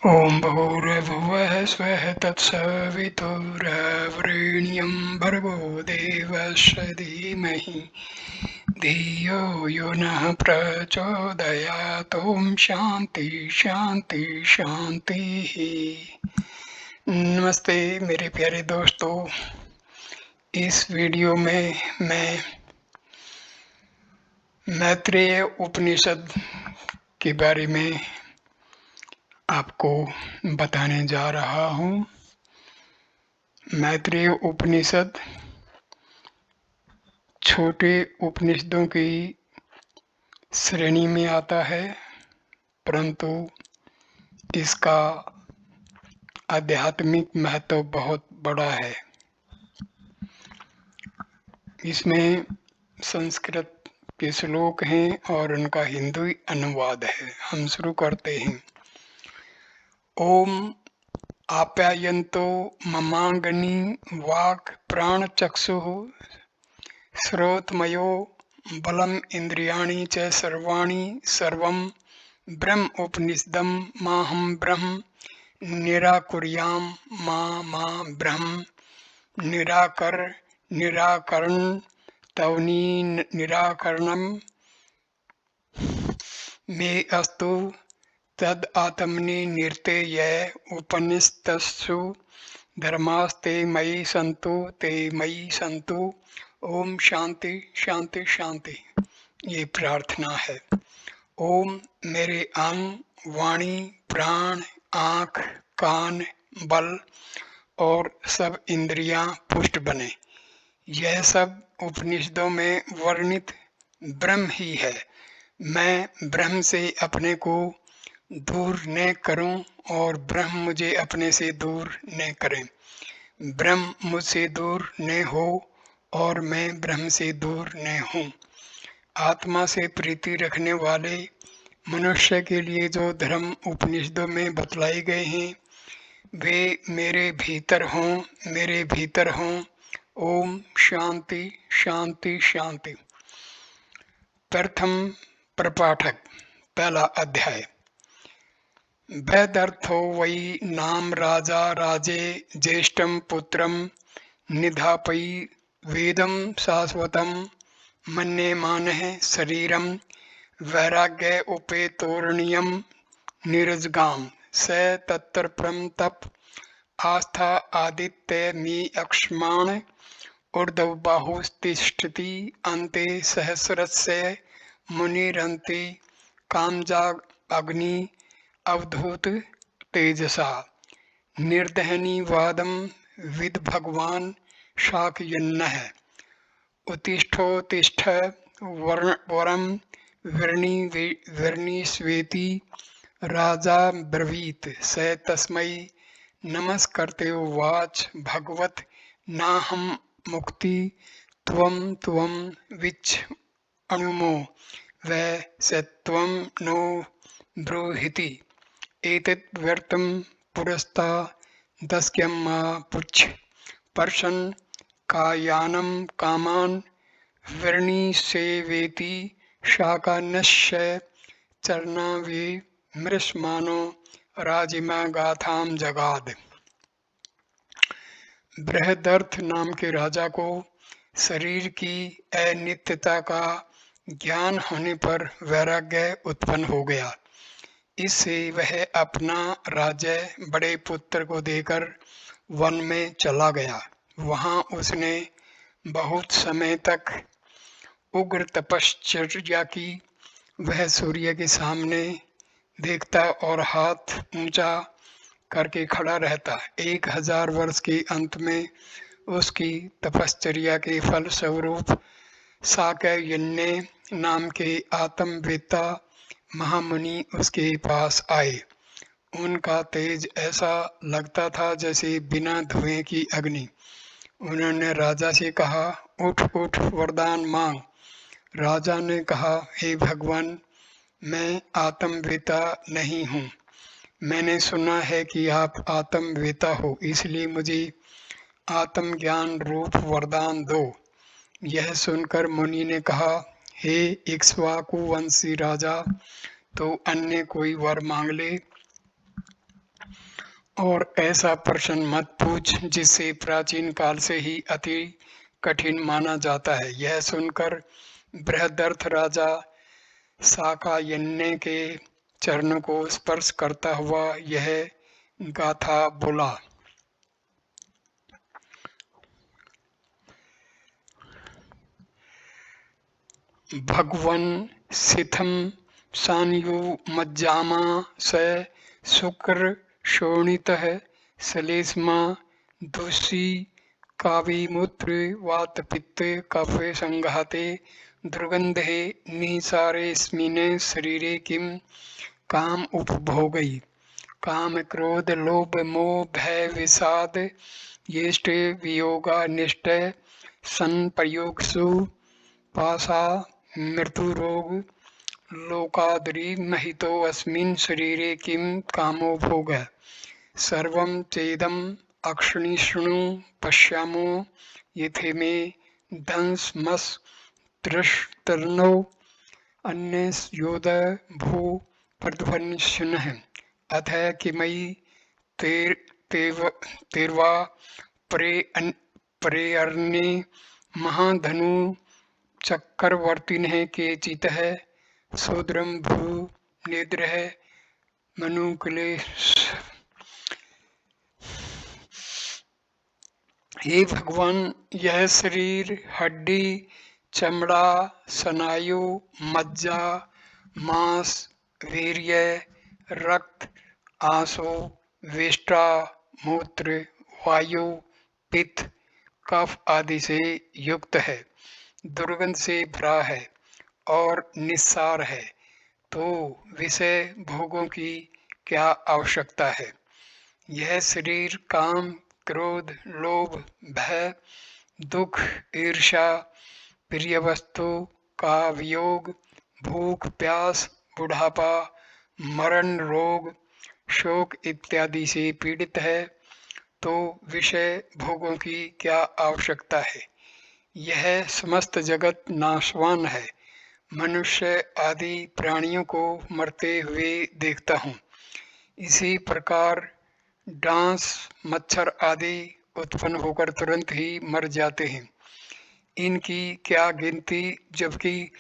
ॐ भूर्भुवः स्वः तत्सवितुर्वरेण्यं भर्गो देवस्य धीमहि धियो यो नः प्रचोदयात्। ॐ शान्ति शान्ति शान्तिः। नमस्ते मेरे प्यारे दोस्तों, इस वीडियो में मैं मैत्रेय उपनिषद के बारे में आपको बताने जा रहा हूँ। मैत्रेय उपनिषद छोटे उपनिषदों की श्रेणी में आता है, परंतु इसका आध्यात्मिक महत्व बहुत बड़ा है। इसमें संस्कृत के श्लोक हैं और उनका हिंदी अनुवाद है। हम शुरू करते हैं। ओम आप्यायन्तो ममांगनी वाक् प्राणचक्षुः श्रोत्रमयो बलम् इन्द्रियाणि च सर्वाणि सर्वं ब्रह्म उपनिषदं माहं ब्रह्म निराकुर्यां मा ब्रह्म निराकरण तवनी निराकरणं मे अस्तु तद आत्मनि निर्तेय उपनिषत्सु धर्मास्ते मयि सन्तु ते मयि सन्तु। ओम शांति शांति शांति। ये प्रार्थना है। ओम मेरे अंग, वाणी, प्राण, आँख, कान, बल और सब इंद्रियां पुष्ट बने। यह सब उपनिषदों में वर्णित ब्रह्म ही है। मैं ब्रह्म से अपने को दूर न करूं और ब्रह्म मुझे अपने से दूर न करें। ब्रह्म मुझसे दूर न हो और मैं ब्रह्म से दूर न हूँ। आत्मा से प्रीति रखने वाले मनुष्य के लिए जो धर्म उपनिषदों में बतलाए गए हैं वे मेरे भीतर हों। ओम शांति शांति शांति। प्रथम प्रपाठक, पहला अध्याय। वेदर्थो वै नाम राजा राजे ज्येष्ठं पुत्रं निधापयि वेदं शाश्वतं मन्यमानः शरीरं वैराग्य उपेतोर्णीयं निरजगाम स तत्र परं तप आस्था आदित्य मी अक्ष्माण ऊर्ध्वबाहुस्तिष्ठति अन्ते सहस्रस्य मुनिरन्ति कामजाग अग्नि अवधूत तेजसा निर्दहनी वादम विद भगवान शाकयन्नः उत्तिष्ठोत्तिष्ठ वरम वर्णीष्वेति राजा ब्रवीत स तस्मै नमस्कृते उवाच भगवत नाहं मुक्ति त्वं विच अणुमो वै स त्वं नो ब्रूहीति एतत् व्यर्थं पुरस्ता दस्यं मा पुच्छ पर्शन कायानं कामान् वर्णीष्येवेति शाकान्यस्य चरणावे मृष्मानो राजिमा गाथाम जगाद। बृहदर्थ नाम के राजा को शरीर की अनित्यता का ज्ञान होने पर वैराग्य उत्पन्न हो गया। इससे वह अपना राज्य बड़े पुत्र को देकर वन में चला गया। वहां उसने बहुत समय तक उग्र तपश्चर्या की। वह सूर्य के सामने देखता और हाथ ऊंचा करके खड़ा रहता। 1000 वर्ष के अंत में उसकी तपश्चर्या के फल स्वरूप साकयन्य नाम के आत्मवेत्ता महामुनि उसके पास आए। उनका तेज ऐसा लगता था जैसे बिना धुएं की अग्नि। उन्होंने राजा से कहा, उठ उठ वरदान मांग। राजा ने कहा, हे भगवान, मैं आत्मवेता नहीं हूँ। मैंने सुना है कि आप आत्मवेता हो, इसलिए मुझे आत्मज्ञान रूप वरदान दो। यह सुनकर मुनि ने कहा, हे इक्ष्वाकु वंशी राजा, तो अन्य कोई वर मांग ले। और ऐसा प्रश्न मत पूछ जिसे प्राचीन काल से ही अति कठिन माना जाता है। यह सुनकर बृहदर्थ राजा शाकायन्य के चरणों को स्पर्श करता हुआ यह गाथा बोला। भगवन सिथम सान्यु मज्जामा स शुक्र शोणितः सलेस्मा दूषी काविमूत्र वात पित्त कफ संघाते दुर्गंधे निसारेस्मिन् शरीरे किम काम उपभोगई काम क्रोध लोभ मोह भय विषाद येष्ट वियोगा निष्ठ संप्रयोगसु पाशा मृत्यु रोग लोकादरि महितो अस्मिन् शरीरे किम कामो भोगः सर्वं चेदम् अक्षिणीष्णु पश्यामो यथे मे दंसमस् दृष्टर्नो अन्यस्योद भू प्रध्वनिष्णः अथ किमयि तेर्वा प्रेरणे महाधनु चक्रवर्तिनः केचितः शूद्रं भू निद्रः मनुकुलेश। हे भगवान, यह शरीर हड्डी चमड़ा स्नायु मज्जा मांस वीर्य रक्त आंसू विष्ठा मूत्र वायु पित्त कफ आदि से युक्त है, दुर्गंध से भरा है और निस्सार है, तो विषय भोगों की क्या आवश्यकता है। यह शरीर काम क्रोध लोभ भय दुख ईर्ष्या प्रिय वस्तु का वियोग भूख प्यास बुढ़ापा मरण रोग शोक इत्यादि से पीड़ित है, तो विषय भोगों की क्या आवश्यकता है। यह समस्त जगत नाशवान है, मनुष्य आदि प्राणियों को मरते हुए देखता हूँ। इसी प्रकार डांस मच्छर आदि उत्पन्न होकर तुरंत ही मर जाते हैं। इनकी क्या गिनती, जबकि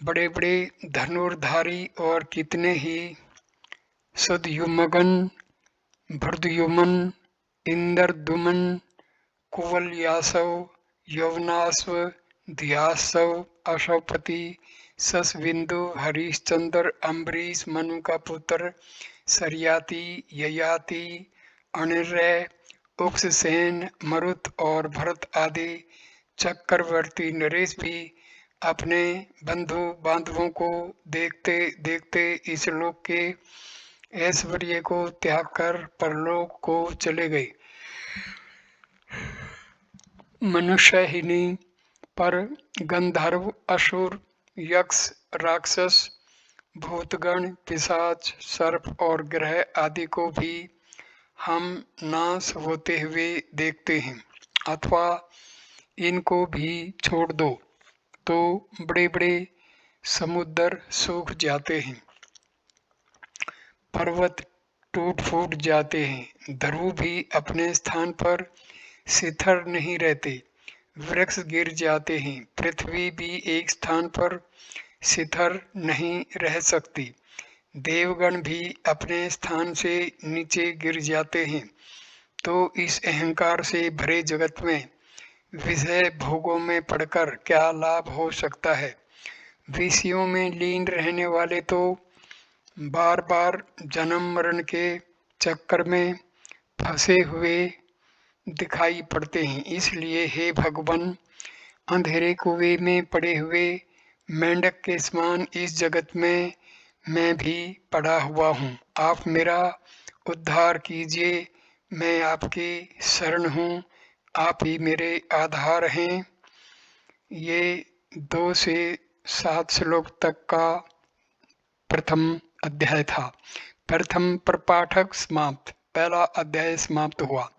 बड़े बड़े धनुर्धारी और कितने ही सुदयुमगन भृदयुमन इंद्रदुमन कुवलयासव यवनाश्व ध्यासव अशोपति ससबिंदु हरिश्चंद्र अम्बरीश मनु का पुत्र सरयाति ययाति अनिर्य उक्ससेन मरुत और भरत आदि चक्रवर्ती नरेश भी अपने बंधु बांधवों को देखते देखते इस लोक के ऐश्वर्य को त्याग कर परलोक को चले गए। मनुष्य ही नहीं, पर गंधर्व असुर यक्ष राक्षस भूतगण पिशाच सर्प और ग्रह आदि को भी हम नाश होते हुए देखते हैं, अथवा इनको भी छोड़ दो तो बड़े बड़े समुद्र सूख जाते हैं, पर्वत टूट फूट जाते हैं, ध्रुव भी अपने स्थान पर शिथिल नहीं रहते, वृक्ष गिर जाते हैं, पृथ्वी भी एक स्थान पर शिथिल नहीं रह सकती, देवगण भी अपने स्थान से नीचे गिर जाते हैं। तो इस अहंकार से भरे जगत में विषय भोगों में पड़कर क्या लाभ हो सकता है। विषयों में लीन रहने वाले तो बार बार जन्म मरण के चक्कर में फंसे हुए दिखाई पड़ते हैं। इसलिए हे भगवान, अंधेरे कुएं में पड़े हुए मेंढक के समान इस जगत में मैं भी पड़ा हुआ हूँ। आप मेरा उद्धार कीजिए, मैं आपकी शरण हूँ, आप ही मेरे आधार हैं। ये 2 से 7 श्लोक तक का प्रथम अध्याय था। प्रथम प्रपाठक समाप्त, पहला अध्याय समाप्त हुआ।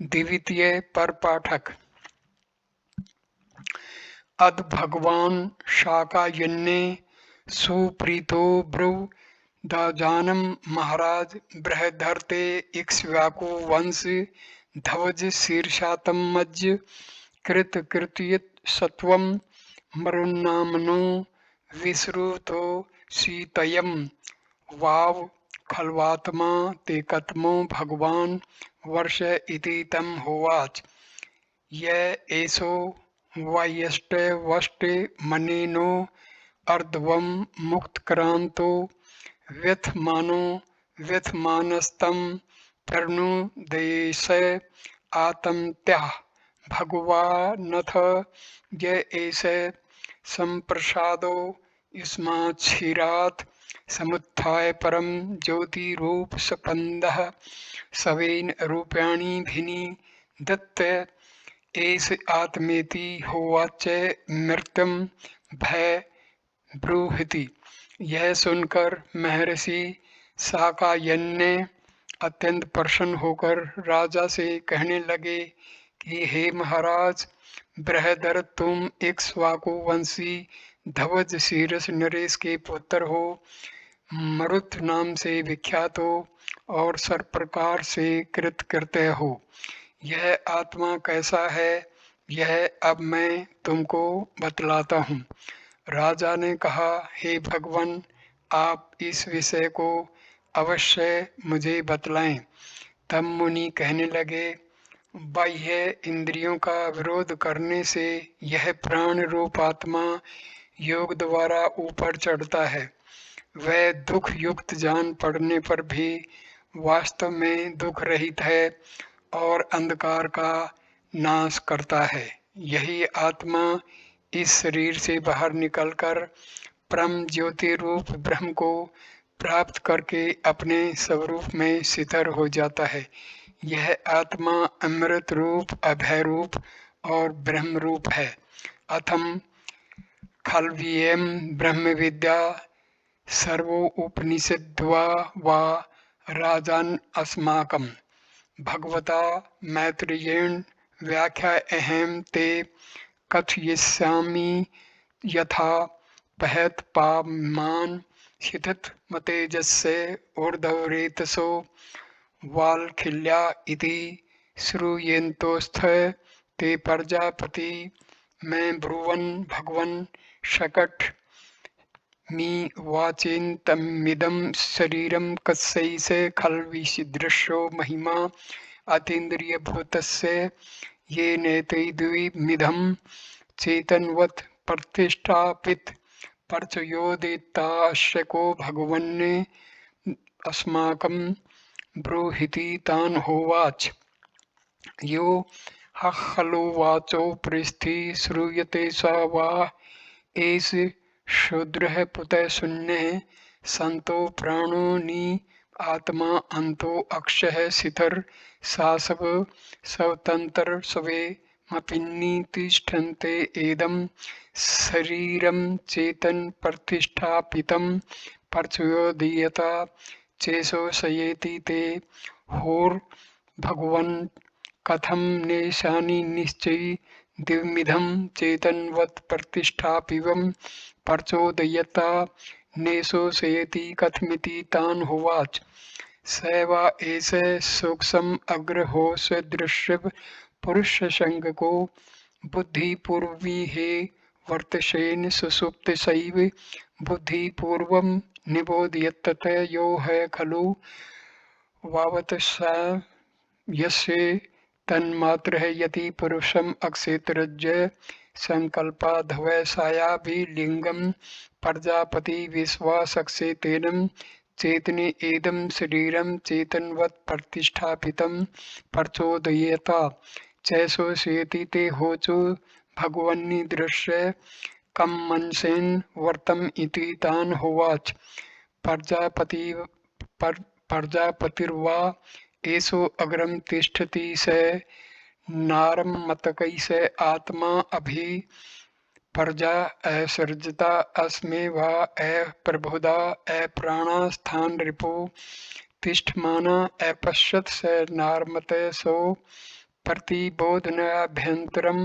द्वितीय परपाठक। अद भगवान शाकायन्ये सुप्रीतो ब्रु दाजानम महाराज बृहधर्ते इक्ष्वाकु वंश धवज शीर्षातम मज्ज कृत कृतयत सत्वम मरुन्नामनो विश्रुतो सीतयम वाव खल्वात्मा ते कतमो भगवान वर्ष इति तम होवाच य एषो वायष्टे वष्टे मनेनो अर्धवम मुक्तक्रांतो व्यथमानो व्यथमानस्तं प्रनुदेश आतन्त्याः भगवानथ य एष संप्रसादो युष्माच्छिरात् समुत्थाय परम ज्योतिरूप सपन्दः सवेन रूपाणि भिनि दत्त एष आत्मेति होवाच मृत्यम भय ब्रूहिति। यह सुनकर महर्षि शाकायन्य अत्यंत प्रसन्न होकर राजा से कहने लगे कि हे महाराज बृहदर, तुम इक्ष्वाकु वंशी धवज शीर्ष नरेश के पुत्र हो, मरुत नाम से विख्यात हो और सर्व प्रकार से कृतकृत्य हो। यह आत्मा कैसा है, यह अब मैं तुमको बतलाता हूँ। राजा ने कहा, हे भगवान, आप इस विषय को अवश्य मुझे बतलाएं। तब मुनि कहने लगे, बाह्य इंद्रियों का विरोध करने से यह प्राण रूप आत्मा योग द्वारा ऊपर चढ़ता है। वह दुख युक्त जान पड़ने पर भी वास्तव में दुख रहित है और अंधकार का नाश करता है। यही आत्मा इस शरीर से बाहर निकलकर परम ज्योति रूप ब्रह्म को प्राप्त करके अपने स्वरूप में स्थिर हो जाता है। यह आत्मा अमृत रूप, अभय रूप और ब्रह्म रूप है। अथम खल्वियम ब्रह्म विद्या सर्वो उपनिषद्वा वा राजन अस्माकं भगवता मैत्रेयेण व्याख्यायेऽहं ते कथयिष्यामि यथा पहत पामान शिथित मतेजस्य ऊर्ध्वरेतसो वालखिल्या इति श्रूयन्तोऽस्थ ते प्रजापति मैं ब्रुवन् भगवन् शकट मी वाचेन्तमिदं शरीरं कस्यैष खल्विदृशो महिमा अतीन्द्रियभूतस्य येनैतद्विविधं चेतनवत् प्रतिष्ठापित परचयोदिताश्चको भगवन् अस्माकं ब्रूहीति तान् होवाच। यो खलु वाचो पृष्ठी श्रूयते स वा एष शूद्रः पुतः शून्यः संतो प्राणो नि आत्मा अंतो अक्षः शिथिर शासव स्वतंत्र स्वे मपिन्नि तिष्ठन्ते एदं शरीरं चेतन प्रतिष्ठापितं परचयोदीयता चेशो शयेति ते होर भगवन् कथं नेशानि निश्चयी दिव्यमिधं चेतनवत् प्रतिष्ठापितं परचोदयता नेशो शयेति कथमिति तान् होवाच। स वा एष सूक्ष्म अग्रहो सदृश्य पुरुष संगको बुद्धिपूर्वी हे वर्तसेन सुसुप्त शैव बुद्धिपूर्वं निबोधयत्तत यो है खलु वावत स यस्य तन्मात्रः यति पुरुषम अक्षेत्रज्य संकल्पाधव सायाभिलिंगम प्रजापति विश्वासक्षेतेनं चेतने एदं शरीरं चेतनवत् प्रतिष्ठापितं परचोदयेता चैसो शेति ते होचो भगवन्नि दृश्य कम मनसेन वर्तम इति तान् होवाच। प्रजापतिर्वा एषो अग्रम तिष्ठति स नारमतकैष आत्मा अभि प्रजा असृजता अस्मे वा अप्रबुधा अप्राणा स्थान रिपो तिष्ठमाना अपश्यत् स नारमत सो प्रतिबोधनाभ्यन्तरं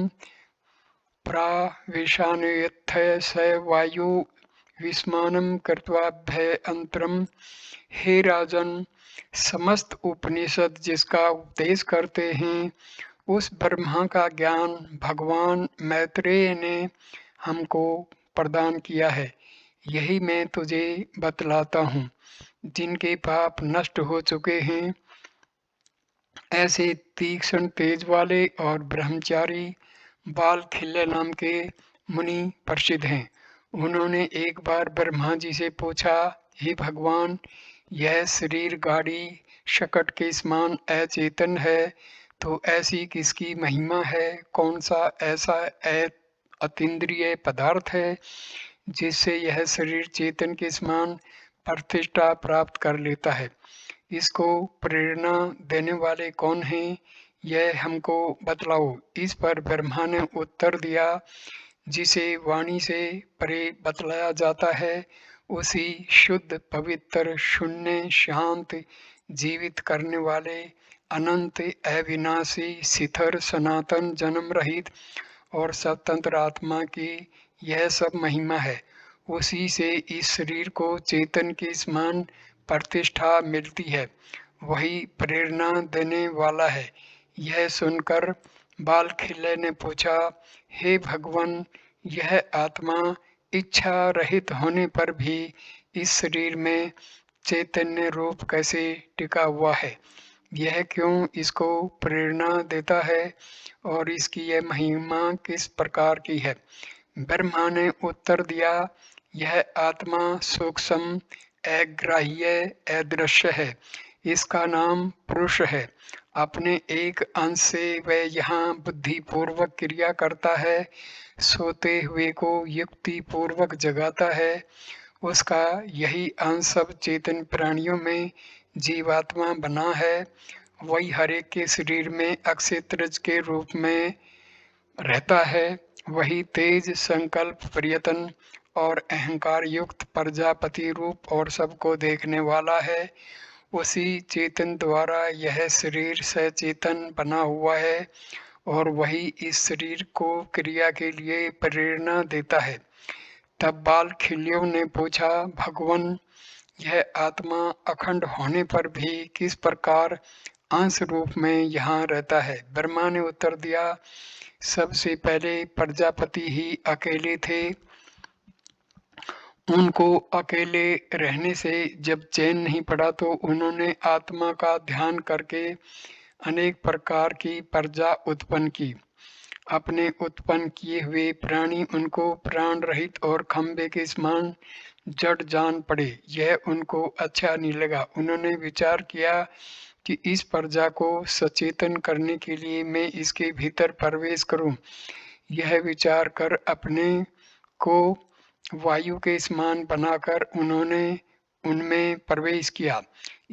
प्राविशानुयत्थ स वायु विस्मानं कृत्वाभ्यन्तरम्। हे राजन, समस्त उपनिषद जिसका उपदेश करते हैं, उस ब्रह्मा का ज्ञान भगवान मैत्रेय ने हमको प्रदान किया है। यही मैं तुझे बतलाता हूँ। जिनके पाप नष्ट हो चुके हैं, ऐसे तीक्ष्ण तेज वाले और ब्रह्मचारी बाल खिल्ले नाम के मुनि प्रसिद्ध हैं। उन्होंने एक बार ब्रह्मा जी से पूछा, हे भगवान, यह शरीर गाड़ी शकट के समान अचेतन है, तो ऐसी किसकी महिमा है? कौन सा ऐसा अतीन्द्रिय पदार्थ है जिससे यह शरीर चेतन के समान प्रतिष्ठा प्राप्त कर लेता है? इसको प्रेरणा देने वाले कौन हैं? यह हमको बतलाओ। इस पर ब्रह्मा ने उत्तर दिया, जिसे वाणी से परे बतलाया जाता है, उसी शुद्ध पवित्र शून्य शांत जीवित करने वाले अनंत अविनाशी शिथिर सनातन जन्म रहित और स्वतंत्र आत्मा की यह सब महिमा है। उसी से इस शरीर को चेतन के समान प्रतिष्ठा मिलती है। वही प्रेरणा देने वाला है। यह सुनकर बाल खिल्ले ने पूछा, हे भगवान, यह आत्मा इच्छा रहित होने पर भी इस शरीर में चैतन्य रूप कैसे टिका हुआ है? यह क्यों इसको प्रेरणा देता है और इसकी यह महिमा किस प्रकार की है? ब्रह्मा ने उत्तर दिया, यह आत्मा सूक्ष्म अग्राह्य अदृश्य है। इसका नाम पुरुष है। अपने एक अंश से वह यहाँ बुद्धि पूर्वक क्रिया करता है, सोते हुए को युक्ति पूर्वक जगाता है। उसका यही अंश सब चेतन प्राणियों में जीवात्मा बना है। वही हरेक के शरीर में अक्षेत्रज के रूप में रहता है। वही तेज संकल्प प्रयत्न और अहंकार युक्त प्रजापति रूप और सबको देखने वाला है। उसी चेतन द्वारा यह शरीर सचेतन बना हुआ है और वही इस शरीर को क्रिया के लिए प्रेरणा देता है। तब बाल खिल्लियों ने पूछा, भगवान, यह आत्मा अखंड होने पर भी किस प्रकार अंश रूप में यहाँ रहता है? ब्रह्मा ने उत्तर दिया, सबसे पहले प्रजापति ही अकेले थे। उनको अकेले रहने से जब चैन नहीं पड़ा तो उन्होंने आत्मा का ध्यान करके अनेक प्रकार की प्रजा उत्पन्न की। अपने उत्पन्न किए हुए प्राणी उनको प्राण रहित और खंबे के समान जड़ जान पड़े। यह उनको अच्छा नहीं लगा। उन्होंने विचार किया कि इस प्रजा को सचेतन करने के लिए मैं इसके भीतर प्रवेश करूं। यह विचार कर अपने को वायु के समान बनाकर उन्होंने उनमें प्रवेश किया।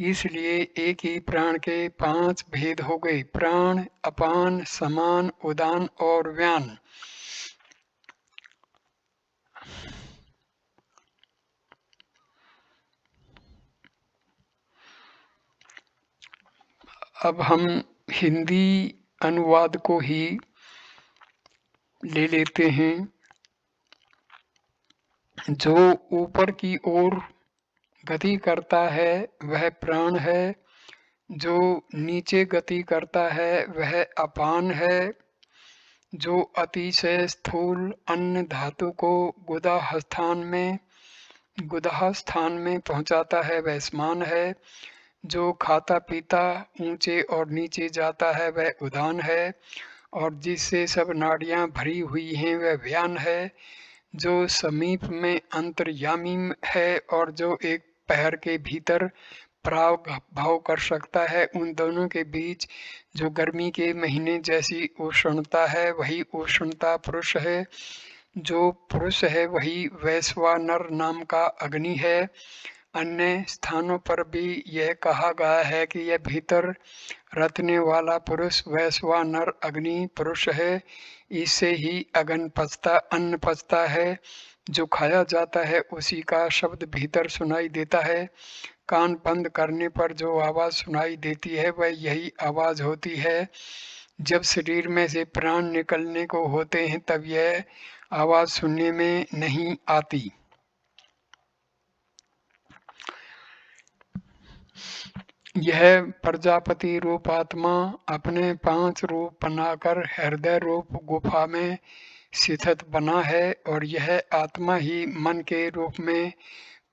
इसलिए एक ही प्राण के 5 भेद हो गए: प्राण, अपान, समान, उदान और व्यान। अब हम हिंदी अनुवाद को ही ले लेते हैं। जो ऊपर की ओर गति करता है वह प्राण है। जो नीचे गति करता है वह अपान है। जो अतिशय स्थूल अन्न धातु को गुदाह स्थान में पहुंचाता है वह समान है। जो खाता पीता ऊंचे और नीचे जाता है वह उदान है। और जिससे सब नाड़ियां भरी हुई हैं वह व्यान है। जो समीप में अंतर्यामी है और जो एक पैर के भीतर भाव कर सकता है, उन दोनों के बीच जो गर्मी के महीने जैसी उष्णता है वही उष्णता पुरुष है। जो पुरुष है वही वैश्वानर नाम का अग्नि है। अन्य स्थानों पर भी यह कहा गया है कि यह भीतर रतने वाला पुरुष वैश्वानर अग्नि पुरुष है। इससे ही अन्न पचता है। जो खाया जाता है उसी का शब्द भीतर सुनाई देता है। कान बंद करने पर जो आवाज सुनाई देती है वह यही आवाज होती है। जब शरीर में से प्राण निकलने को होते हैं तब यह आवाज सुनने में नहीं आती। यह प्रजापति रूप आत्मा अपने 5 रूप बनाकर हृदय रूप गुफा में स्थित बना है और यह आत्मा ही मन के रूप में,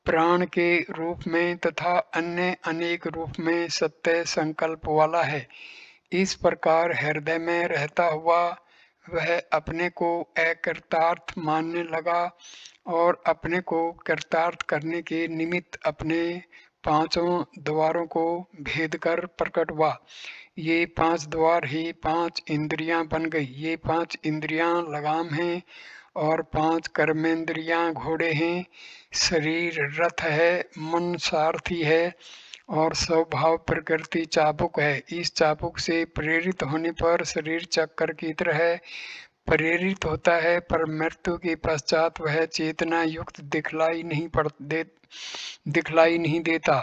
प्राण के रूप में तथा अन्य अनेक रूप में सत्य संकल्प वाला है। इस प्रकार हृदय में रहता हुआ वह अपने को अकृतार्थ मानने लगा और अपने को कृतार्थ करने के निमित्त अपने 5 द्वारों को भेद कर प्रकट हुआ। ये 5 द्वार ही 5 इंद्रियां बन गई। ये 5 इंद्रियां लगाम हैं और 5 कर्मेंद्रियां घोड़े हैं। शरीर रथ है, मन सारथी है और स्वभाव प्रकृति चाबुक है। इस चाबुक से प्रेरित होने पर शरीर चक्कर की तरह प्रेरित होता है, पर मृत्यु के पश्चात वह चेतना युक्त दिखलाई नहीं देता।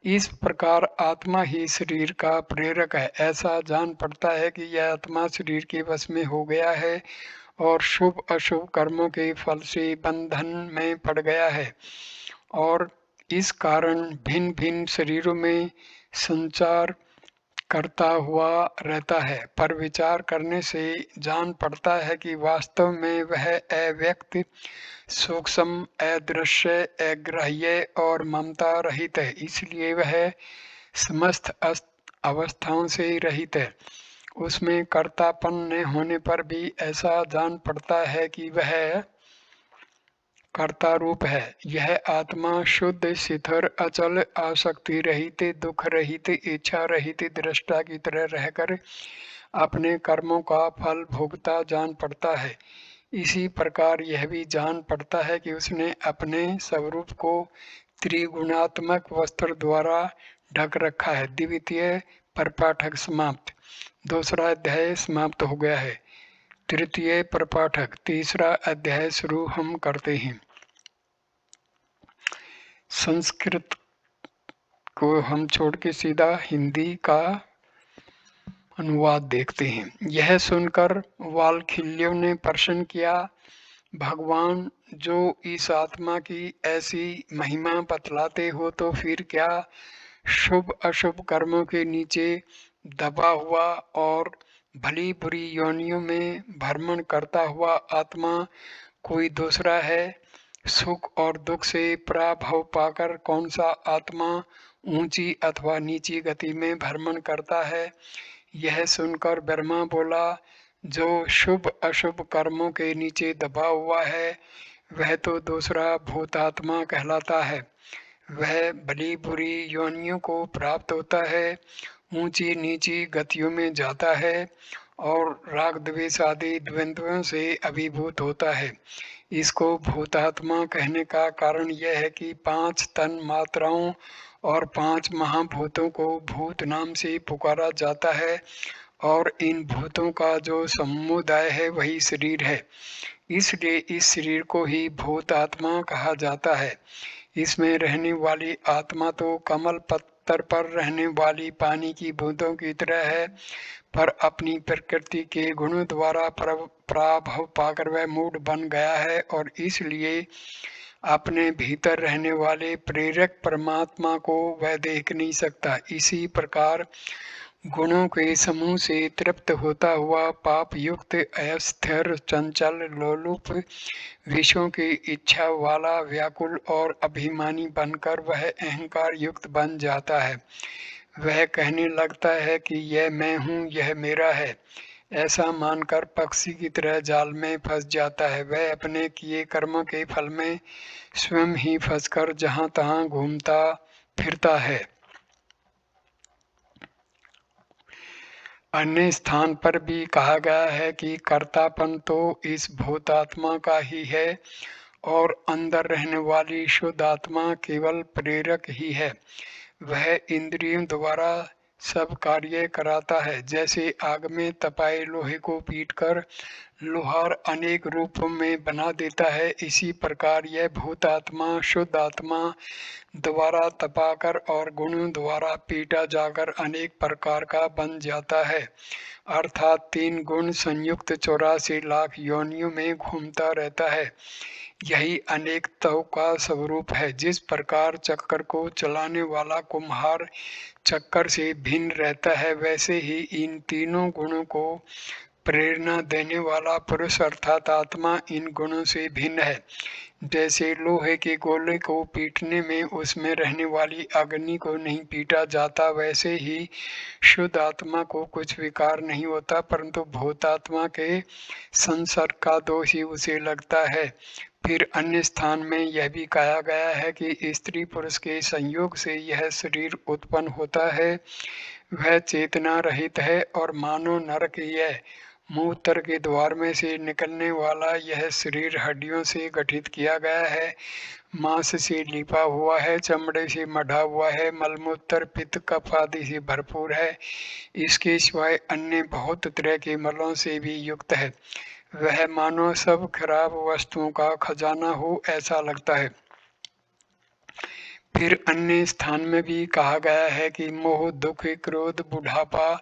इस प्रकार आत्मा ही शरीर का प्रेरक है। ऐसा जान पड़ता है कि यह आत्मा शरीर के वश में हो गया है और शुभ अशुभ कर्मों के फल से बंधन में पड़ गया है और इस कारण भिन्न भिन्न शरीरों में संचार करता हुआ रहता है। पर विचार करने से जान पड़ता है कि वास्तव में वह अव्यक्त, सूक्ष्म, अदृश्य, अग्राह्य और ममता रहित है। इसलिए वह समस्त अवस्थाओं से रहित है। उसमें कर्तापन न होने पर भी ऐसा जान पड़ता है कि वह कर्ता रूप है। यह आत्मा शुद्ध, शिथिर, अचल, आसक्ति रहित, दुख रहित, इच्छा रहित दृष्टा की तरह रहकर अपने कर्मों का फल भोगता जान पड़ता है। इसी प्रकार यह भी जान पड़ता है कि उसने अपने स्वरूप को त्रिगुणात्मक वस्त्र द्वारा ढक रखा है। द्वितीय प्रपाठक समाप्त। दूसरा अध्याय समाप्त हो गया है। तृतीय प्रपाठक, तीसरा अध्याय शुरू हम करते हैं। संस्कृत को हम छोड़ के सीधा हिंदी का अनुवाद देखते हैं। यह सुनकर वाल्खिल्यों ने प्रश्न किया, भगवान, जो इस आत्मा की ऐसी महिमा बतलाते हो तो फिर क्या शुभ अशुभ कर्मों के नीचे दबा हुआ और भली बुरी योनियों में भ्रमण करता हुआ आत्मा कोई दूसरा है? सुख और दुख से पराभव पाकर कौन सा आत्मा ऊंची अथवा नीची गति में भ्रमण करता है? यह सुनकर ब्रह्मा बोला, जो शुभ अशुभ कर्मों के नीचे दबा हुआ है वह तो दूसरा भूतात्मा कहलाता है। वह भली बुरी योनियों को प्राप्त होता है, ऊंची नीची गतियों में जाता है और राग द्वेष आदि द्वंद्वों से अभिभूत होता है। इसको भूतात्मा कहने का कारण यह है कि 5 तन मात्राओं और 5 महाभूतों को भूत नाम से पुकारा जाता है और इन भूतों का जो समुदाय है वही शरीर है। इसलिए इस शरीर को ही भूत आत्मा कहा जाता है। इसमें रहने वाली आत्मा तो कमल पत्थर पर रहने वाली पानी की बूंदों की तरह है, पर अपनी प्रकृति के गुणों द्वारा पराभव पाकर वह मूढ़ बन गया है और इसलिए अपने भीतर रहने वाले प्रेरक परमात्मा को वह देख नहीं सकता। इसी प्रकार गुणों के समूह से तृप्त होता हुआ पाप युक्त, अस्थिर, चंचल, लोलुप, विषयों की इच्छा वाला, व्याकुल और अभिमानी बनकर वह अहंकार युक्त बन जाता है। वह कहने लगता है कि यह मैं हूँ, यह मेरा है। ऐसा मानकर पक्षी की तरह जाल में फंस जाता है। वह अपने किए कर्मों के फल में स्वयं ही फंसकर जहाँ तहाँ घूमता फिरता है। अन्य स्थान पर भी कहा गया है कि कर्तापन तो इस भूतात्मा का ही है और अंदर रहने वाली शुद्ध आत्मा केवल प्रेरक ही है। वह इंद्रियों द्वारा सब कार्य कराता है। जैसे आग में तपाए लोहे को पीटकर लोहार अनेक रूपों में बना देता है, इसी प्रकार यह भूत आत्मा शुद्ध आत्मा द्वारा तपाकर और गुणों द्वारा पीटा जाकर अनेक प्रकार का बन जाता है, अर्थात 3 गुण संयुक्त 84 लाख योनियों में घूमता रहता है। यही अनेकताओं का स्वरूप है। जिस प्रकार चक्कर को चलाने वाला कुम्हार चक्कर से भिन्न रहता है, वैसे ही इन तीनों गुणों को प्रेरणा देने वाला पुरुष अर्थात आत्मा इन गुणों से भिन्न है। जैसे लोहे के गोले को पीटने में उसमें रहने वाली अग्नि को नहीं पीटा जाता, वैसे ही शुद्ध आत्मा को कुछ विकार नहीं होता, परंतु भूतात्मा के संसर्ग का दोष ही उसे लगता है। फिर अन्य स्थान में यह भी कहा गया है कि स्त्री पुरुष के संयोग से यह शरीर उत्पन्न होता है, वह चेतना रहित है और मानो नरक ही है। मूत्र के द्वार में से निकलने वाला यह शरीर हड्डियों से गठित किया गया है, मांस से लिपा हुआ है, चमड़े से मढ़ा हुआ है, मलमूत्र पित्त कफ आदि से भरपूर है। इसके सिवाय अन्य बहुत तरह के मलों से भी युक्त है। वह मानो सब खराब वस्तुओं का खजाना हो, ऐसा लगता है। फिर अन्य स्थान में भी कहा गया है कि मोह, दुख, क्रोध, बुढ़ापा,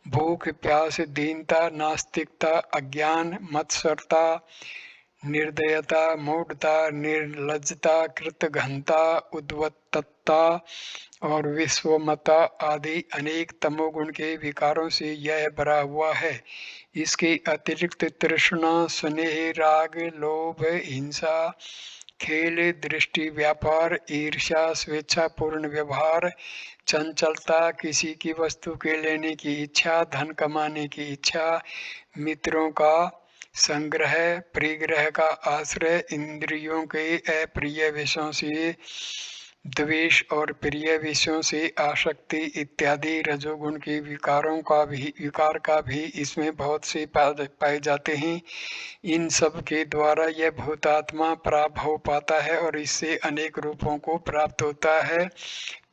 भूख, प्यास, दीनता, नास्तिकता, अज्ञान, मत्सरता, निर्दयता, मूढ़ता, निर्लज्जता, कृतघ्नता, उद्वत्तता और विश्वमता आदि अनेक तमोगुण के विकारों से यह भरा हुआ है। इसके अतिरिक्त तृष्णा, स्नेह, राग, लोभ, हिंसा, खेल, दृष्टि, व्यापार, ईर्ष्या, स्वेच्छापूर्ण व्यवहार, चंचलता, किसी की वस्तु के लेने की इच्छा, धन कमाने की इच्छा, मित्रों का संग्रह, परिग्रह का आश्रय, इंद्रियों के अप्रिय विषयों से द्वेष और प्रिय विषयों से आसक्ति इत्यादि रजोगुण के विकार का भी इसमें बहुत से पाए जाते हैं। इन सब के द्वारा यह भूतात्मा पराभव पाता है और इससे अनेक रूपों को प्राप्त होता है।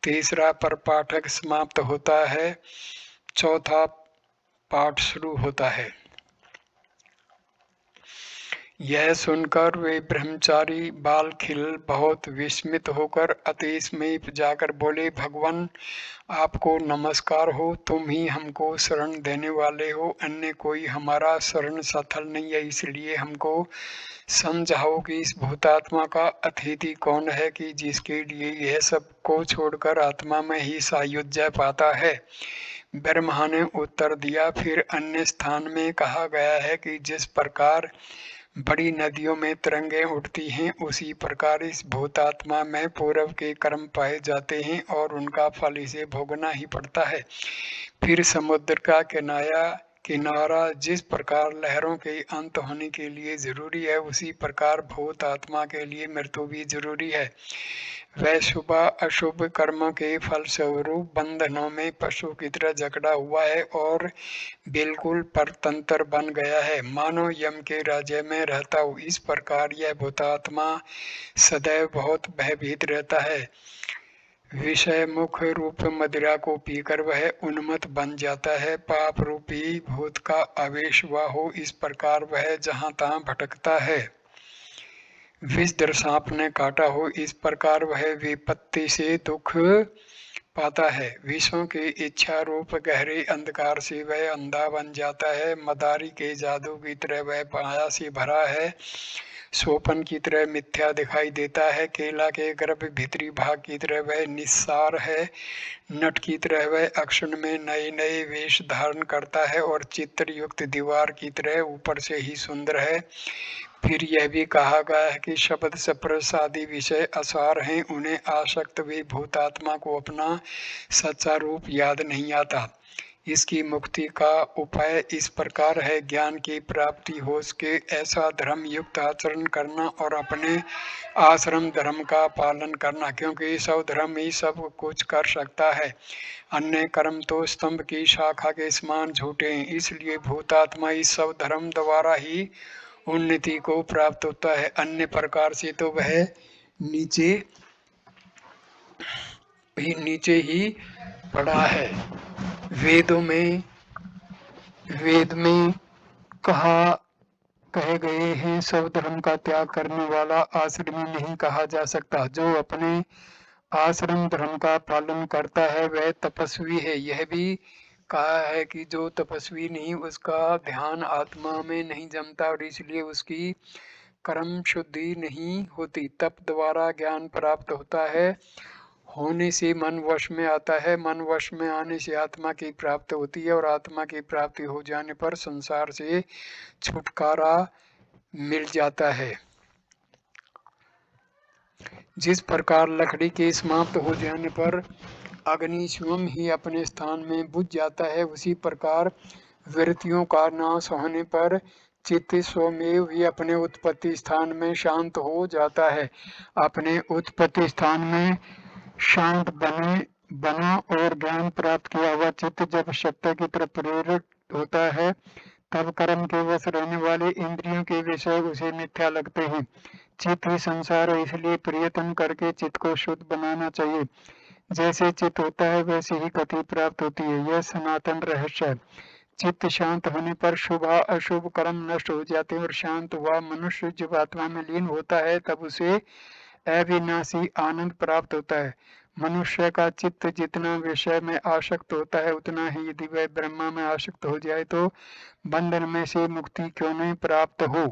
तीसरा परपाठक समाप्त होता है, चौथा पाठ शुरू होता है। यह सुनकर वे ब्रह्मचारी बालखिल बहुत विस्मित होकर अतीश में जाकर बोले, भगवान आपको नमस्कार हो, तुम ही हमको शरण देने वाले हो, अन्य कोई हमारा शरण सथल नहीं है, इसलिए हमको समझाओ कि इस भूतात्मा का अतिथि कौन है कि जिसके लिए यह सब को छोड़कर आत्मा में ही सायुज्य पाता है। ब्रह्मा ने उत्तर दिया, फिर अन्य स्थान में कहा गया है कि जिस प्रकार बड़ी नदियों में तरंगें उठती हैं, उसी प्रकार इस भूतात्मा में पूर्व के कर्म पाए जाते हैं और उनका फल इसे भोगना ही पड़ता है। फिर समुद्र का किनारा जिस प्रकार लहरों के अंत होने के लिए जरूरी है, उसी प्रकार भूत आत्मा के लिए मृत्यु भी जरूरी है। वह शुभ अशुभ कर्मों के फलस्वरूप बंधनों में पशु की तरह जकड़ा हुआ है और बिल्कुल परतंत्र बन गया है, मानो यम के राज्य में रहता हो। इस प्रकार यह भूतात्मा सदैव बहुत भयभीत रहता है। विषय मुख रूप मदिरा को पीकर वह उन्मत्त बन जाता है। पाप रूपी भूत का आवेश हुआ हो, इस प्रकार वह जहाँ तहाँ भटकता है। विषधर सांप ने काटा हो, इस प्रकार वह विपत्ति से दुख पाता है। विषयों की इच्छा रूप गहरे अंधकार से वह अंधा बन जाता है। मदारी के जादू की तरह वह माया से भरा है। सोपन की तरह मिथ्या दिखाई देता है। केला के गर्भ भीतरी भाग की तरह वह निस्सार है। नट की तरह वह अक्षण में नए नए वेश धारण करता है और चित्र युक्त दीवार की तरह ऊपर से ही सुंदर है। फिर यह भी कहा गया है कि शब्द स्पर्श आदि विषय असार हैं, उन्हें आसक्त वे भूतात्मा को अपना सच्चा रूप याद नहीं आता। इसकी मुक्ति का उपाय इस प्रकार है, ज्ञान की प्राप्ति हो सके ऐसा धर्म युक्त आचरण करना और अपने आश्रम धर्म का पालन करना, क्योंकि सब धर्म ही सब कुछ कर सकता है। अन्य कर्म तो स्तंभ की शाखा के समान झूठे हैं। इसलिए भूतात्मा इस सब धर्म द्वारा ही उन्नति को प्राप्त होता है, अन्य प्रकार से तो वह नीचे ही पड़ा है। वेद में कहा कहे गए हैं, सब धर्म का त्याग करने वाला आश्रमी नहीं कहा जा सकता। जो अपने आश्रम धर्म का पालन करता है वह तपस्वी है। यह भी कहा है कि जो तपस्वी नहीं उसका ध्यान आत्मा में नहीं जमता और इसलिए उसकी कर्म शुद्धि नहीं होती। तप द्वारा ज्ञान प्राप्त होता है, होने से मन वश में आता है, मन वश में आने से आत्मा की प्राप्ति होती है और आत्मा की प्राप्ति हो जाने पर संसार से छुटकारा मिल जाता है। जिस प्रकार लकड़ी के समाप्त हो जाने पर अग्नि स्वयं ही अपने स्थान में बुझ जाता है, उसी प्रकार वृत्तियों का नाश होने पर चित्त स्वमेव ही अपने उत्पत्ति स्थान में शांत हो जाता है। अपने उत्पत्ति स्थान में शांत बना और ज्ञान प्राप्त किया हुआ चित्त जब सत्य की तरफ प्रेरित होता है तब कर्म के वश रहने वाले इंद्रियों के विषय उसे मिथ्या लगते हैं। चित्त ही संसार है, इसलिए प्रयत्न करके चित्त को शुद्ध बनाना चाहिए। जैसे चित्त होता है वैसे ही गति प्राप्त होती है। यह सनातन रहस्य है। चित्त शांत होने पर शुभ अशुभ कर्म नष्ट हो जाते हैं और शांत हुआ मनुष्य जब आत्मा में लीन होता है तब उसे अविनाशी आनंद प्राप्त होता है। मनुष्य का चित्त जितना विषय में आसक्त होता है उतना ही यदि वह ब्रह्मा में आसक्त हो जाए तो बंधन में से मुक्ति क्यों नहीं प्राप्त हो।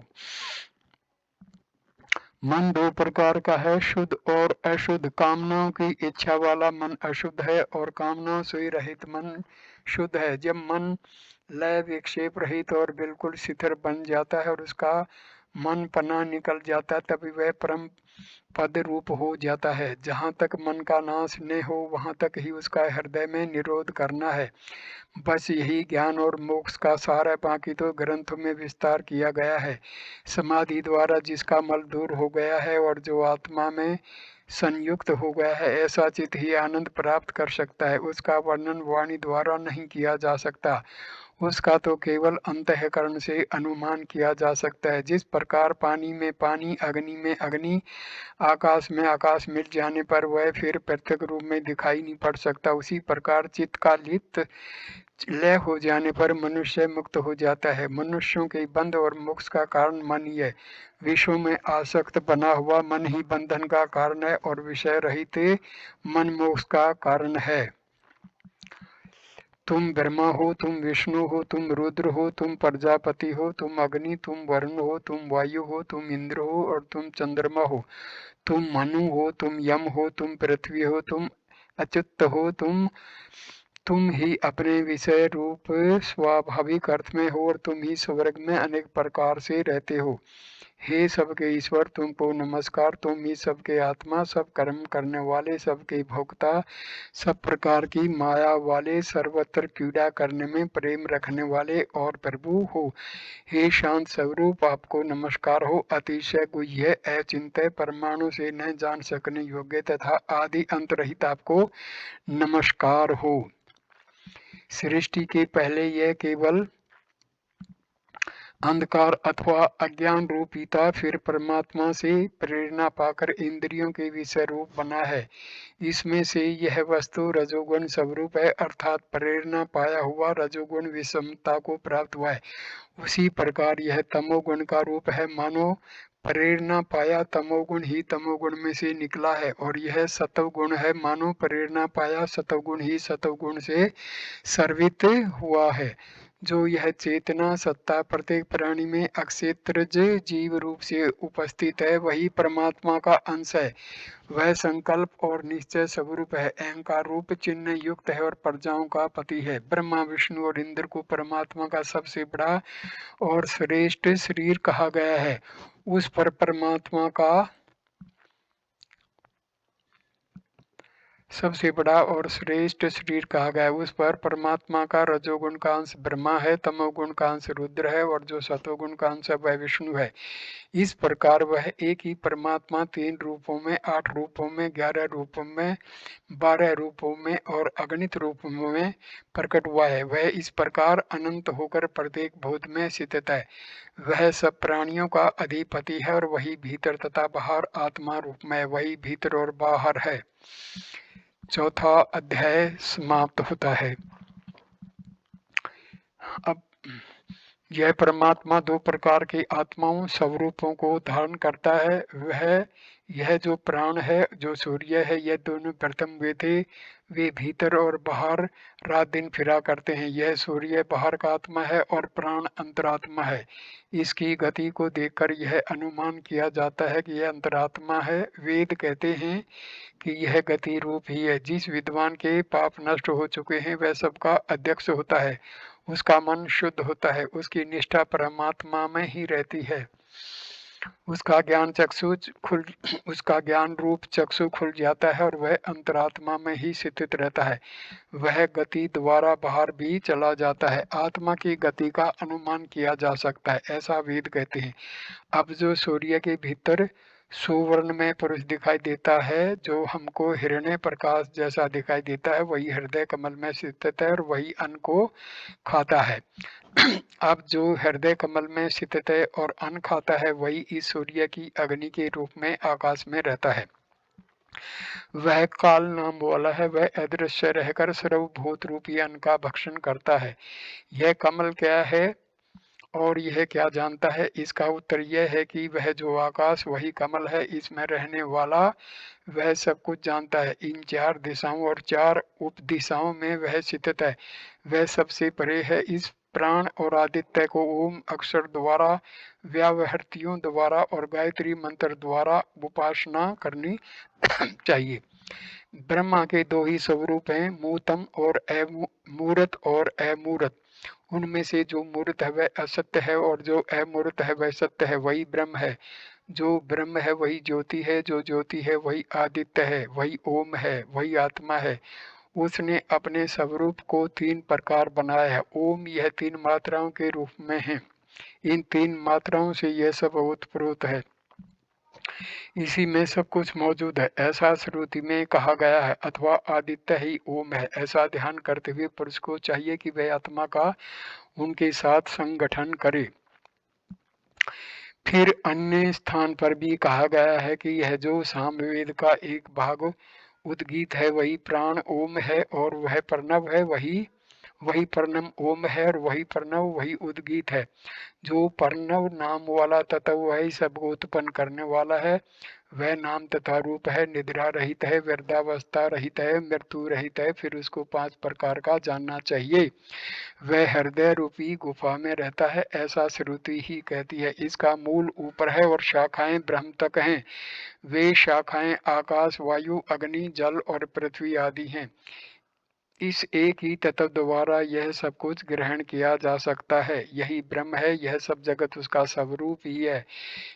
मन दो प्रकार का है, शुद्ध और अशुद्ध। कामनाओं की इच्छा वाला मन अशुद्ध है और कामनाओं से रहित मन शुद्ध है। जब मन लय विक्षेप रहित और बिल्कुल शिथिल बन जाता है और उसका मन पना निकल जाता है तभी वह परम पद रूप हो जाता है। जहाँ तक मन का नाश न हो वहाँ तक ही उसका हृदय में निरोध करना है। बस यही ज्ञान और मोक्ष का सार है, बाकी तो ग्रंथों में विस्तार किया गया है। समाधि द्वारा जिसका मल दूर हो गया है और जो आत्मा में संयुक्त हो गया है ऐसा चित्त ही आनंद प्राप्त कर सकता है। उसका वर्णन वाणी द्वारा नहीं किया जा सकता, उसका तो केवल अंतःकरण से अनुमान किया जा सकता है। जिस प्रकार पानी में पानी, अग्नि में अग्नि, आकाश में आकाश मिल जाने पर वह फिर पृथक रूप में दिखाई नहीं पड़ सकता, उसी प्रकार चित्त का लिप्त लय हो जाने पर मनुष्य मुक्त हो जाता है। मनुष्यों के बंध और मोक्ष का कारण मन ही है। विश्व में आसक्त बना हुआ मन ही बंधन का कारण है और विषय रहित मन मोक्ष का कारण है। तुम ब्रह्मा हो, तुम विष्णु हो, तुम रुद्र हो, तुम प्रजापति हो, तुम अग्नि, तुम वरुण हो, तुम वायु हो, तुम इंद्र हो और तुम चंद्रमा हो, तुम मनु हो, तुम यम हो, तुम पृथ्वी हो, तुम अच्युत हो, तुम ही अपने विषय रूप स्वाभाविक अर्थ में हो और तुम ही स्वर्ग में अनेक प्रकार से रहते हो। हे सबके ईश्वर, तुमको नमस्कार। तुम ही सबके आत्मा, सब कर्म करने वाले, सबके भोक्ता, सब प्रकार की माया वाले, सर्वत्र क्रीड़ा करने में प्रेम रखने वाले और प्रभु हो। हे शांत स्वरूप, आपको नमस्कार हो। अतिशय गुह्य, अचिंत्य, परमाणु से न जान सकने योग्य तथा आदि अंत रहित आपको नमस्कार हो। सृष्टि के पहले यह केवल अंधकार अथवा अज्ञान रूपी था, फिर परमात्मा से प्रेरणा पाकर इंद्रियों के विषय रूप बना है। इसमें से यह वस्तु रजोगुण स्वरूप है, अर्थात प्रेरणा पाया हुआ रजोगुण विषमता को प्राप्त हुआ है। उसी प्रकार यह तमोगुण का रूप है, मानो प्रेरणा पाया तमोगुण ही तमोगुण में से निकला है, और यह सतवगुण है, मानो प्रेरणा पाया सतवगुण ही सतवगुण से सर्वित हुआ है। जो यह चेतना सत्ता प्रत्येक प्राणी में अक्षेत्रज जीव रूप से उपस्थित है वही परमात्मा का अंश है। वह संकल्प और निश्चय स्वरूप है, अहंकार रूप चिन्ह युक्त है और प्रजाओं का पति है। ब्रह्मा विष्णु और इंद्र को परमात्मा का सबसे बड़ा और श्रेष्ठ शरीर कहा गया है। उस पर परमात्मा का सबसे बड़ा और श्रेष्ठ शरीर कहा गया है। उस पर परमात्मा का रजोगुण का अंश ब्रह्मा है, तमोगुण का अंश रुद्र है और जो सतोगुण का अंश है वह विष्णु है। इस प्रकार वह एक ही परमात्मा 3 रूपों में, 8 रूपों में, 11 रूपों में, 12 रूपों में और अगणित रूपों में प्रकट हुआ है। वह इस प्रकार अनंत होकर प्रत्येक भूत में स्थित है। वह सब प्राणियों का अधिपति है और वही भीतर तथा बाहर आत्मा रूप में, वही भीतर और बाहर है। चौथा अध्याय समाप्त होता है। अब यह परमात्मा दो प्रकार के आत्माओं स्वरूपों को धारण करता है। वह यह जो प्राण है, जो सूर्य है, यह दोनों प्रथम वे थे। वे भीतर और बाहर रात दिन फिरा करते हैं। यह सूर्य बाहर का आत्मा है और प्राण अंतरात्मा है। इसकी गति को देखकर यह अनुमान किया जाता है कि यह अंतरात्मा है। वेद कहते हैं कि यह गति रूप ही है। जिस विद्वान के पाप नष्ट हो चुके हैं वह सबका अध्यक्ष होता है। उसका मन शुद्ध होता है। उसकी निष्ठा परमात्मा में ही रहती है। उसका ज्ञान रूप चक्षु खुल जाता है और वह अंतरात्मा में ही स्थित रहता है। वह गति द्वारा बाहर भी चला जाता है। आत्मा की गति का अनुमान किया जा सकता है, ऐसा वेद कहते हैं। अब जो सूर्य के भीतर सुवर्ण में पुरुष दिखाई देता है, जो हमको हिरण्य प्रकाश जैसा दिखाई देता है, वही हृदय कमल में स्थित है और वही अन्न को खाता है। अब जो हृदय कमल में स्थित है और अन्न खाता है, वही इस सूर्य की अग्नि के रूप में आकाश में रहता है। वह काल नाम वाला है। वह अदृश्य रहकर सर्वभूत रूपी अन्न का भक्षण करता है। यह कमल क्या है और यह क्या जानता है? इसका उत्तर यह है कि वह जो आकाश वही कमल है। इसमें रहने वाला वह सब कुछ जानता है। इन चार दिशाओं और चार उप दिशाओं में वह स्थित है। वह सबसे परे है। इस प्राण और आदित्य को ओम अक्षर द्वारा, व्यावहृतियों द्वारा और गायत्री मंत्र द्वारा उपासना करनी चाहिए। ब्रह्मा के दो ही स्वरूप हैं, मूतम और मूर्त और अमूर्त। उनमें से जो मूर्त है वह असत्य है और जो अमूर्त है वह सत्य है। वही ब्रह्म है। जो ब्रह्म है वही ज्योति है। जो ज्योति है वही आदित्य है। वही ओम है। वही आत्मा है। उसने अपने स्वरूप को तीन प्रकार बनाया है। ओम यह तीन मात्राओं के रूप में है। इन तीन मात्राओं से यह सब ओतप्रोत है। इसी में सब कुछ मौजूद है, ऐसा श्रुति में कहा गया है। अथवा आदित्य ही ओम है। ऐसा ध्यान करते हुए पुरुष को चाहिए कि वह आत्मा का उनके साथ संगठन करे। फिर अन्य स्थान पर भी कहा गया है कि यह जो सामवेद का एक भाग उद्गीत है वही प्राण ओम है और वह प्रणव है। वही प्रणव ओम है और वही प्रणव वही उद्गीत है। जो प्रणव नाम वाला तत्व वही सबको उत्पन्न करने वाला है। वह नाम तथा रूप है, निद्रा रहित है, वृद्धावस्था रहित है, मृत्यु रहित है। फिर उसको 5 प्रकार का जानना चाहिए। वह हृदय रूपी गुफा में रहता है, ऐसा श्रुति ही कहती है। इसका मूल ऊपर है और शाखाएं ब्रह्म तक हैं। वे शाखाएं आकाश, वायु, अग्नि, जल और पृथ्वी आदि हैं। इस एक ही तत्व द्वारा यह सब कुछ ग्रहण किया जा सकता है। यही ब्रह्म है। यह सब जगत उसका स्वरूप ही है।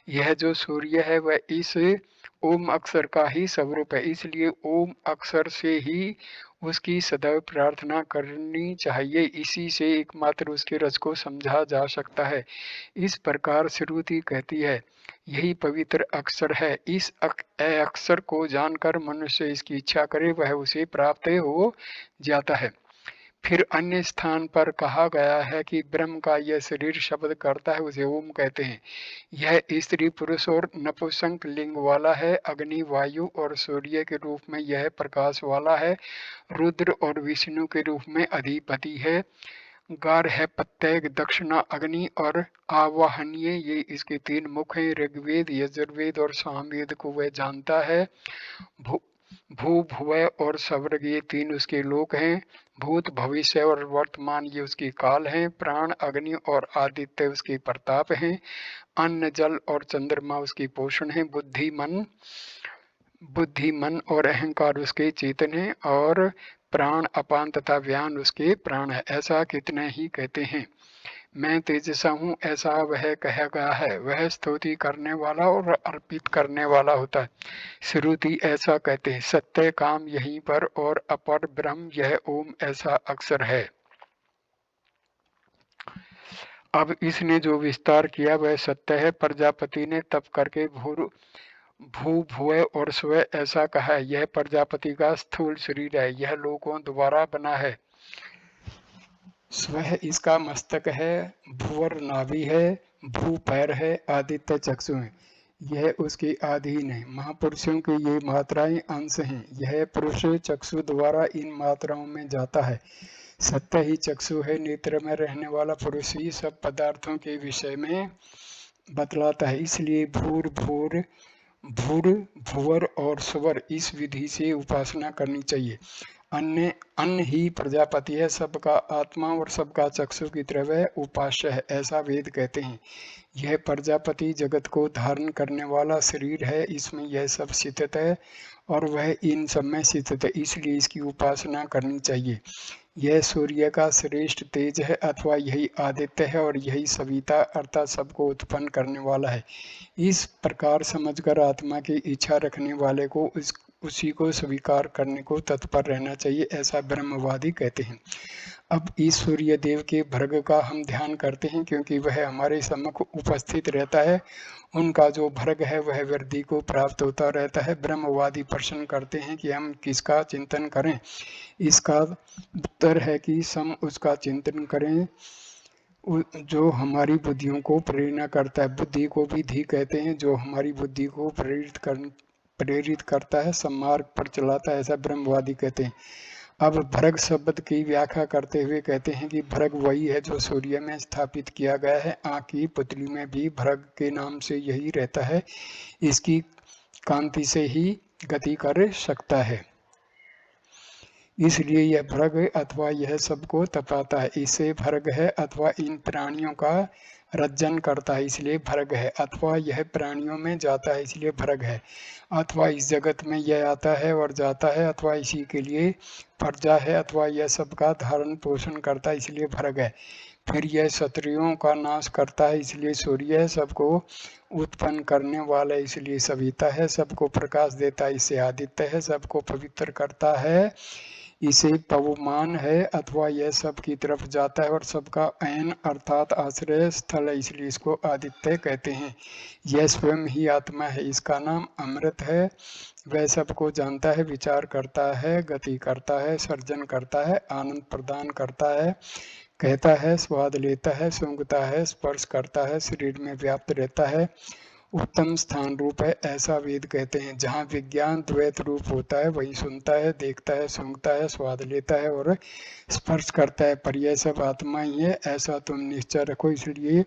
यह जो सूर्य है वह इस ओम अक्षर का ही स्वरूप है। इसलिए ओम अक्षर से ही उसकी सदैव प्रार्थना करनी चाहिए। इसी से एकमात्र उसके रस को समझा जा सकता है। इस प्रकार श्रुति कहती है, यही पवित्र अक्षर है। इस अक्षर को जानकर मनुष्य इसकी इच्छा करे वह उसे प्राप्त हो जाता है। फिर अन्य स्थान पर कहा गया है कि ब्रह्म का यह शरीर शब्द करता है, उसे ओम कहते हैं। यह स्त्री पुरुष और नपुंसक लिंग वाला है। अग्नि, वायु और सूर्य के रूप में यह प्रकाश वाला है। रुद्र और विष्णु के रूप में अधिपति है। गार्ह, प्रत्यय, दक्षिणा, अग्नि और आवाहनीय ये इसके 3 मुख हैं। ऋग्वेद, यजुर्वेद और सामवेद को वह जानता है। भू, भुवय और स्वर्ग ये 3 उसके लोक हैं। भूत, भविष्य और वर्तमान ये उसकी काल हैं। प्राण, अग्नि और आदित्य उसके प्रताप हैं। अन्न, जल और चंद्रमा उसकी पोषण है। बुद्धि, मन और अहंकार उसके चेतन हैं और प्राण, अपान तथा व्यान उसके प्राण है। ऐसा कितने ही कहते हैं। मैं तेजसा हूँ, ऐसा वह कहा गया है। वह स्तुति करने वाला और अर्पित करने वाला होता है। श्रुति ऐसा कहते हैं। सत्य काम यहीं पर और अपर ब्रह्म यह ओम ऐसा अक्षर है। अब इसने जो विस्तार किया वह सत्य है। प्रजापति ने तप करके भू, भुवय और स्व ऐसा कहा है। यह प्रजापति का स्थूल शरीर है। यह लोकों द्वारा बना है। स्व इसका मस्तक है। भुवर नाभि है। भू पैर है। आदित्य चक्षु है। यह उसके अधीन है। महापुरुषों के ये मात्राएं अंश हैं। यह पुरुष चक्षु द्वारा इन मात्राओं में जाता है। सत्य ही चक्षु है। नेत्र में रहने वाला पुरुष ही सब पदार्थों के विषय में बतलाता है। इसलिए भूर भूर भूर भुवर और सुवर इस विधि से उपासना करनी चाहिए। अन्य अन्न ही प्रजापति है, सबका आत्मा और सबका चक्षु की तरह वह उपास्य है, ऐसा वेद कहते हैं। यह प्रजापति जगत को धारण करने वाला शरीर है, इसमें यह सब स्थित है और वह इन सब में स्थित है, इसलिए इसकी उपासना करनी चाहिए। यह सूर्य का श्रेष्ठ तेज है अथवा यही आदित्य है और यही सविता अर्थात सबको उत्पन्न करने वाला है। इस प्रकार समझकर आत्मा की इच्छा रखने वाले को उसी को स्वीकार करने को तत्पर रहना चाहिए, ऐसा ब्रह्मवादी कहते हैं। अब इस सूर्य देव के भर्ग का हम ध्यान करते हैं क्योंकि वह हमारे सम्मुख उपस्थित रहता है। उनका जो भर्ग है वह वृद्धि को प्राप्त होता रहता है। ब्रह्मवादी प्रश्न करते हैं कि हम किसका चिंतन करें। इसका उत्तर है कि हम उसका चिंतन करें जो हमारी बुद्धियों को प्रेरणा करता है। बुद्धि को भी धी कहते हैं, जो हमारी बुद्धि को प्रेरित करता है, सम्मार्ग पर चलाता है, ऐसा ब्रह्मवादी कहते हैं। अब भर्ग शब्द की व्याख्या करते हुए कहते हैं कि भर्ग वही है जो सूर्य में स्थापित किया गया है। आँख की पुतली में भी भर्ग के नाम से यही रहता है, इसकी कांति से ही गति कर सकता है, इसलिए यह भर्ग अथवा यह सबको तपाता है। इसे भर्ग है अथवा इन प्राणियों का रज्जन करता है, इसलिए भर्ग है। अथवा यह प्राणियों में जाता है, इसलिए भर्ग है। अथवा इस जगत में यह आता है और जाता है, अथवा इसी के लिए प्रजा है, अथवा यह सबका धारण पोषण करता है, इसलिए भर्ग है। फिर यह शत्रुओं का नाश करता है, इसलिए सूर्य है। सबको उत्पन्न करने वाला है, इसलिए सविता है। सबको प्रकाश देता है, इसे आदित्य है। सबको पवित्र करता है, इसे पवमान है। अथवा यह सब की तरफ जाता है और सबका अयन अर्थात आश्रय स्थल है, इसलिए इसको आदित्य कहते हैं। यह स्वयं ही आत्मा है, इसका नाम अमृत है। वह सबको जानता है, विचार करता है, गति करता है, सर्जन करता है, आनंद प्रदान करता है, कहता है, स्वाद लेता है, सूंघता है, स्पर्श करता है, शरीर में व्याप्त रहता है, उत्तम स्थान रूप है, ऐसा वेद कहते हैं। जहाँ विज्ञान द्वैत रूप होता है वही सुनता है, देखता है, सूंघता है, स्वाद लेता है और स्पर्श करता है, पर यह सब आत्मा ही है, ऐसा तुम निश्चय रखो। इसलिए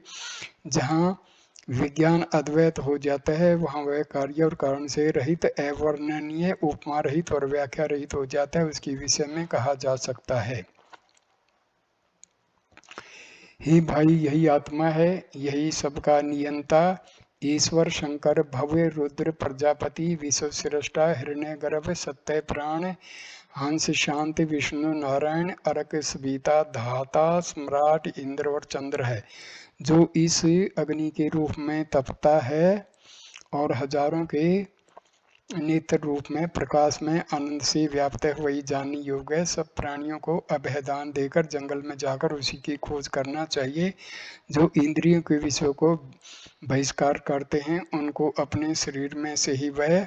जहाँ विज्ञान अद्वैत हो जाता है वहाँ वह कार्य और कारण से रहित, अवर्णनीय, उपमा रहित और व्याख्या रहित हो जाता है, उसके विषय में कहा जा सकता है। हे भाई, यही आत्मा है, यही सबका नियंता, ईश्वर, शंकर, भव्य, रुद्र, प्रजापति, विश्व सृष्टा, हिरण्य गर्भ, सत्य प्राण, हंस, शांति, विष्णु, नारायण, अर्क, सविता, धाता, सम्राट, इंद्र और चंद्र है, जो इस अग्नि के रूप में तपता है और हजारों के नेत्र रूप में प्रकाश में आनंद से व्याप्त है, वही जानने योग्य है। सब प्राणियों को अभयदान देकर जंगल में जाकर उसी की खोज करना चाहिए। जो इंद्रियों के विषयों को बहिष्कार करते हैं उनको अपने शरीर में से ही वह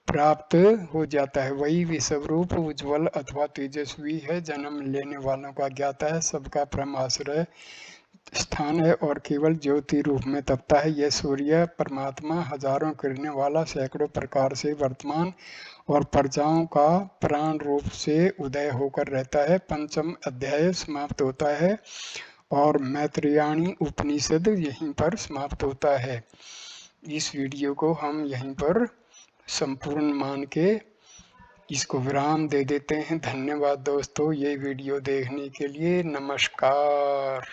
प्राप्त हो जाता है। वही विश्वरूप, उज्ज्वल अथवा तेजस्वी है, जन्म लेने वालों का ज्ञाता है, सबका परमाश्रय स्थान है और केवल ज्योति रूप में तपता है। यह सूर्य परमात्मा हजारों किरणें वाला, सैकड़ों प्रकार से वर्तमान और प्रजाओं का प्राण रूप से उदय होकर रहता है। पंचम अध्याय समाप्त होता है और मैत्रेयाणी उपनिषद यहीं पर समाप्त होता है। इस वीडियो को हम यहीं पर संपूर्ण मान के इसको विराम दे देते हैं। धन्यवाद दोस्तों, ये वीडियो देखने के लिए। नमस्कार।